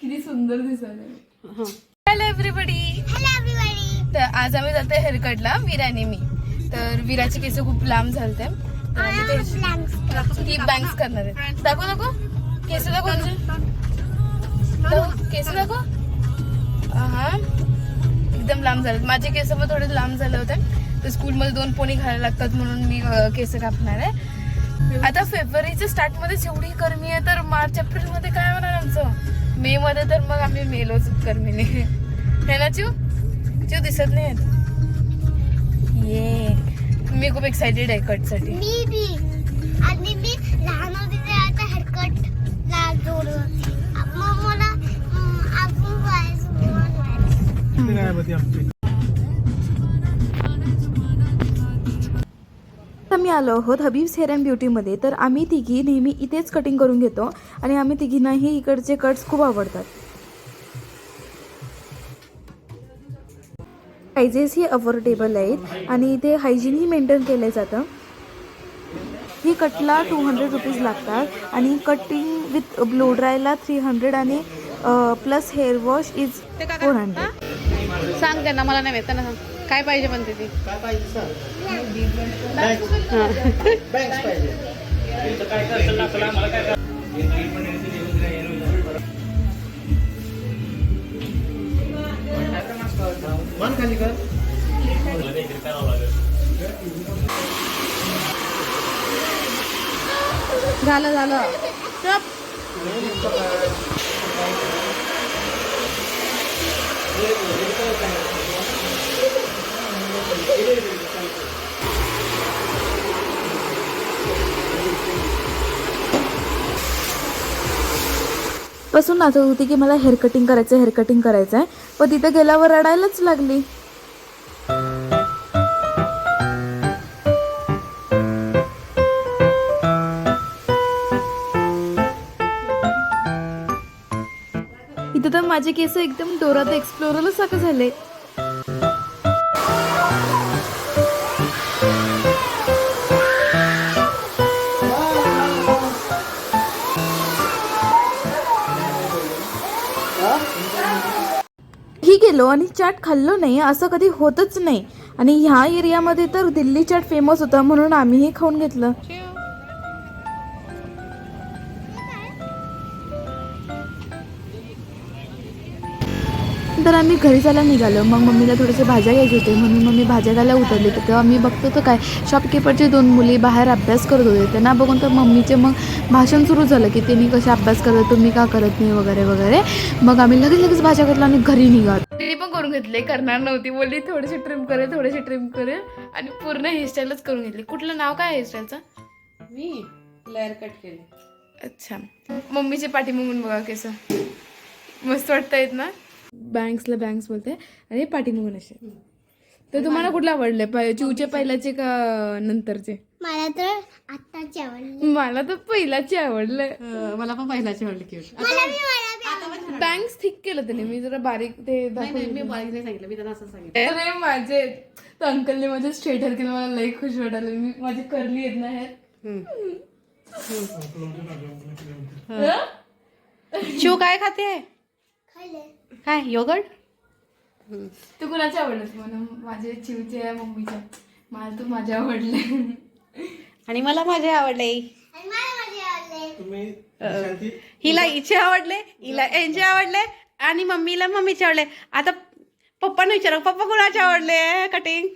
किती सुंदर दिसायला. Hello everybody. तर आज आम्ही जातोय हेअरकटला, वीरा आणि मी. तर वीराचे केस खूप लांब झालते ती बँक्स करणार आहे. दाखव केस दाखव केस दाखव. हा एकदम लांब झाले माझे केस, पण थोडे लांब झाले होते. तर स्कूलमध्ये 2 पोनी घालायला लागतात म्हणून मी केस कापणार आहे. आता फेब्रुवारीच्या स्टार्ट मध्येच एवढी गरमी आहे, तर मार्च एप्रिल मध्ये काय होणार आमचं. मे मध्ये तर मग आम्ही मेलोच गरमीने है ना. चिव दिसत नाही ये. मी खूप एक्साइटेड आहे कट साठी. मी लहान होते ते आता हेअरकट ला जोड होती. मग मला अजून आम्ही आलो आहोत हबीब्स हेअर अँड ब्युटीमध्ये. तर आम्ही तिघी नेहमी इथेच कटिंग करून घेतो आणि आम्ही तिघींनाही इकडचे कट्स खूप आवडतात. प्राइजेस ही अफोर्डेबल आहेत आणि इथे हायजीनही मेंटेन केलं जातं. ही कटला 200 रुपीज लागतात आणि कटिंग विथ ब्लो ड्रायला 300 आणि प्लस हेअर वॉश इज 400. सांग त्यांना, मला नाही माहित. त्यांना सांग काय पाहिजे म्हणते ती. झालं पासून नाचत होती की मला हेअर कटिंग करायचं आहे. पण तिथे गेल्यावर रडायलाच लागली. इथे तर माझे केस एकदम डोरा द एक्सप्लोररला सारखं झाले. ही गेलो आणि चाट खाल्लो नाही असं कधी होतच नाही. आणि ह्या एरियामध्ये तर दिल्ली चाट फेमस होता म्हणून आम्हीही खाऊन घेतलं. तर आम्ही घरी जायला निघालो. मग मम्मीला थोडेसे भाज्या घ्यायचे होते म्हणून मम्मी भाज्या घ्यायला उतरली. तर तेव्हा मी बघतो तर काय शॉपकीपरचे 2 मुली बाहेर अभ्यास करत होते. त्यांना बघून तर मम्मीचे मग भाषण सुरू झालं की त्यांनी कसे अभ्यास करत, तुम्ही का करत नाही वगैरे वगैरे. मग आम्ही लगेच भाज्या घेतला आणि घरी निघालो. तिने पण करून घेतले, करणार नव्हती, बोलली थोडेसे ट्रिम करेल आणि पूर्ण हेअरस्टाईलच करून घेतली. कुठलं नाव काय हेअरस्टाईलचं? मी लेअर कट केले. अच्छा. मम्मीचे पाठी मगून बघा केस मस्त वाटतायत ना. बँक्सला बँक्स बोलते आणि पाठीमागून असे. तर तुम्हाला कुठले आवडले, चिवचे पहिल्याचे का नंतरचे? मला तर आत्ताची आवडली. मला तर पहिल्याचे आवडले. मला पण पहिलाची आवडली की. बँक्स थिक केलं त्याने. मी जरा बारीक ते मी बारीक नाही सांगितलं, मी त्यांना असं सांगितलं. अरे माझे तर अंकलने माझे स्ट्रेट हेअर केलं, मला लई खुश वाटायला. मी माझे करली आहेत ना हेअर. शिव काय खाते? खाल्ले. काय योगर्ट? तू कुणाचे आवडले? मला माझे चिवचे, मम्मीचे. मला तू माझे आवडले. आणि मला माझे आवडले. आणि मला माझे आवडले. हिला हिचे आवडले, हिला यांचे आवडले आणि मम्मीला मम्मीचे आवडले. आता पप्पाने विचारा, पप्पा कुणाचे आवडले कटिंग?